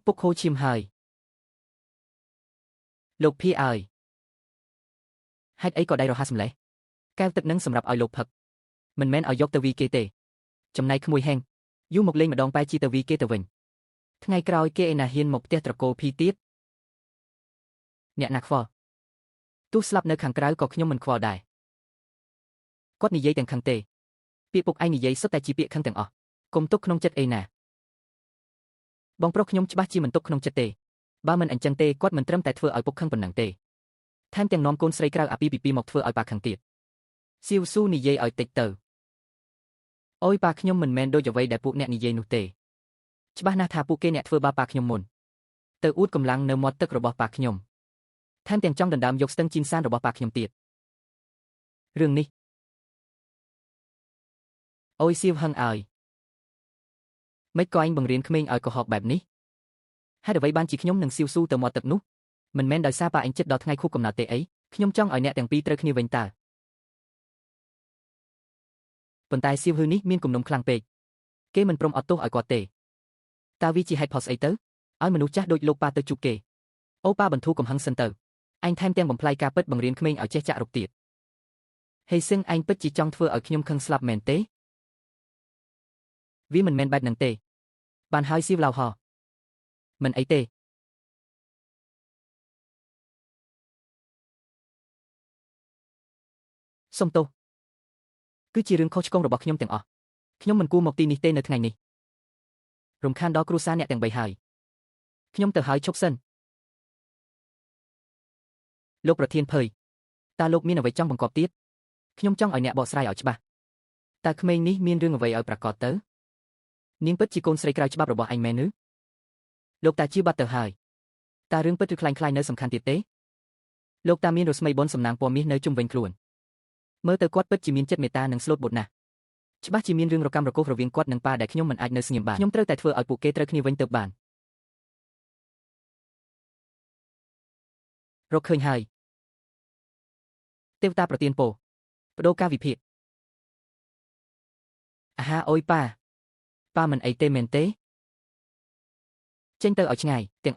ពុកហូឈាមហើយលោកភីអើយហេតុអីក៏ដៃរហ័សម្លេះកែវទឹកនឹងសម្រាប់ឲ្យលោកផឹកមិនមែនឲ្យយកទៅវីគេទេចំណែកក្មួយហេងយូរមកលេងម្ដងបែរជាទៅវីគេទៅវិញថ្ងៃក្រោយគេឯណាហ៊ានមកផ្ទះត្រកូលភីទៀតអ្នកណាខ្វល់ទោះស្លាប់នៅខាងក្រៅក៏ខ្ញុំមិនខ្វល់ដែរគាត់និយាយទាំងខឹងទេពាក្យពុកឯងនិយាយសុទ្ធតែជាពាក្យខឹងទាំងអស់កុំទុកក្នុងចិត្តអីណាបងប្រុសខ្ញុំច្បាស់ជាមិនទុកក្នុងចិត្តទេបើមិនអញ្ចឹងទេគាត់មិនត្រឹមតែធ្វើឲ្យពុកខឹងប៉ុណ្ណឹងទេថែមទាំងនាំកូនស្រីក្រៅអាពីពីមកធ្វើឲ្យប៉ាខឹងទៀតសៀវស៊ូនិយាយឲ្យតិចទៅអូយប៉ាខ្ញុំមិនមែនដូចអ្វីដែលពួកអ្នកនិយាយនោះទេច្បាស់ណាស់ថាពួកគេអ្នកធ្វើបាបប៉ាខ្ញុំមុនទៅអួតកម្លាំងនៅមាត់ទឹករបស់ប៉ាខ្ញុំថែមទាំងចង់ដណ្ដើមយកស្ទឹងជីនសានរបស់ប៉ាខ្ញុំទៀតរឿងនេះអូយសៀវហឹងអើយមិនក៏ឯងបង្រៀនក្មេងឲ្យកុហកបែបនេះហេតុអ្វីបានជាខ្ញុំនឹងសៀវស៊ូទៅមាត់ទឹកនោះមិនមែនដោយសារប៉ាឯងចិត្តដល់ថ្ងៃខួបកំណើតទេអីខ្ញុំចង់ឲ្យអ្នកទាំងពីរត្រូវគ្នាវិញតើប៉ុន្តែសៀវហ៊ឺនេះមានគំនុំខ្លាំងពេកគេមិនព្រមអត់ទោសឲ្យគាត់ទេតើវាជាហេតុផលស្អីទៅឲ្យមនុស្សចាស់ដូចលោកប៉ាទៅជួបគេអូប៉ាបន្ធូរកំហឹងសិនទៅឯងថែមទាំងបំផ្លាញការពិតបង្រៀនក្មេងឲ្យចេះចាក់រុកទៀតហេសឹងឯងពិតជាចង់ធ្វើឲ្យខ្ញុំខឹងស្លាប់មែនទេវាមិនមែនបែបហ្នឹងទេបានហើយសៀវឡៅហមិនអីទេសុំទោសគឺជារឿងខុសឆ្គងរបស់ខ្ញុំទាំងអស់ខ្ញុំមិនគួរមកទីនេះទេនៅថ្ងៃនេះរំខានដល់គ្រួសារអ្នកទាំង3ហើយខ្ញុំទៅហើយឈប់សិនលោកប្រធានភើយតើលោកមានអ្វីចង់បង្កប់ទៀតខ្ញុំចង់ឲ្យអ្នកបកស្រាយឲ្យច្បាស់តើក្មេងនេះមានរឿងអ្វីឲ្យប្រកាសទៅនាងពិតជាកូនស្រីក្រៅច្បាប់របស់អញមែនឬលោកតាជាបាត់ទៅហើយតើរឿងពិតឬខ្លាំងនៅសំខាន់ទៀតទេលោកតាមានរស្មីបុនសំណាងពណ៌មាសនៅជុំវិញខ្លួនមើលទៅគាត់ពិតជាមានចិត្តមេត្តានិងស្លូតបូតណាស់ច្បាស់ជាមានរឿងរកាំរកូសរវាងគាត់និងប៉ាដែលខ្ញុំមិនអាចនៅស្ងៀមបានខ្ញុំត្រូវតែធ្វើឲ្យពួកគេត្រូវគ្នាវិញទៅបានរកឃើញហើយទេវតាប្រទានពរបដូរការវិភាគអាហាអុយប៉ាមិនអីទេមែនទេចេញទៅឲ្យឆ្ងាយទាំង